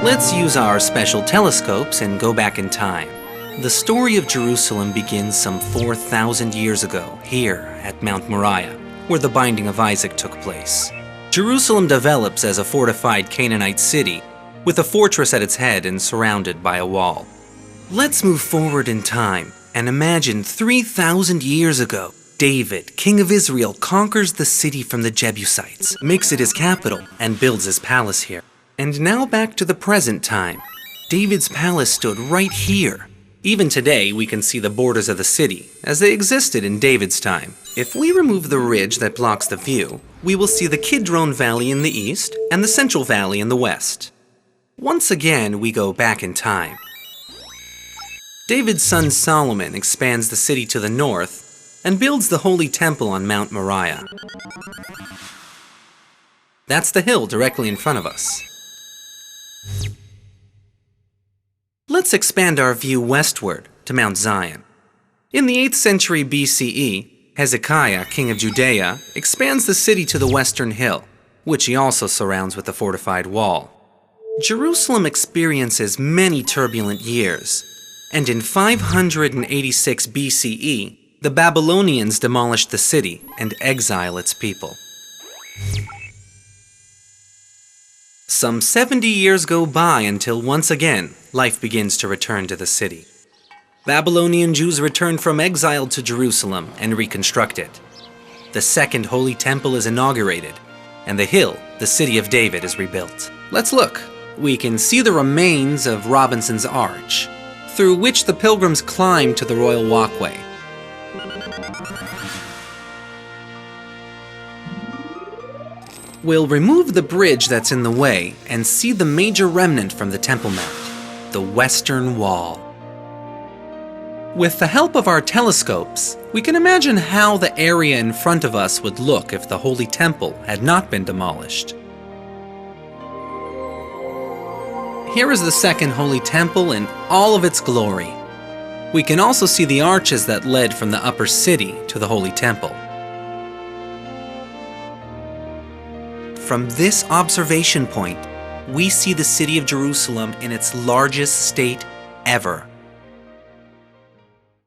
Let's use our special telescopes and go back in time. The story of Jerusalem begins some 4,000 years ago, here at Mount Moriah, where the binding of Isaac took place. Jerusalem develops as a fortified Canaanite city, with a fortress at its head and surrounded by a wall. Let's move forward in time and imagine 3,000 years ago, David, king of Israel, conquers the city from the Jebusites, makes it his capital, and builds his palace here. And now back to the present time. David's palace stood right here. Even today, we can see the borders of the city, as they existed in David's time. If we remove the ridge that blocks the view, we will see the Kidron Valley in the east and the Central Valley in the west. Once again, we go back in time. David's son Solomon expands the city to the north and builds the Holy Temple on Mount Moriah. That's the hill directly in front of us. Let's expand our view westward to Mount Zion. In the 8th century BCE, Hezekiah, king of Judea, expands the city to the western hill, which he also surrounds with a fortified wall. Jerusalem experiences many turbulent years, and in 586 BCE, the Babylonians demolish the city and exile its people. Some 70 years go by until once again, life begins to return to the city. Babylonian Jews return from exile to Jerusalem and reconstruct it. The Second Holy Temple is inaugurated, and the hill, the City of David, is rebuilt. Let's look. We can see the remains of Robinson's Arch, through which the pilgrims climb to the Royal Walkway. We'll remove the bridge that's in the way and see the major remnant from the Temple Mount, the Western Wall. With the help of our telescopes, we can imagine how the area in front of us would look if the Holy Temple had not been demolished. Here is the Second Holy Temple in all of its glory. We can also see the arches that led from the upper city to the Holy Temple. From this observation point, we see the city of Jerusalem in its largest state ever.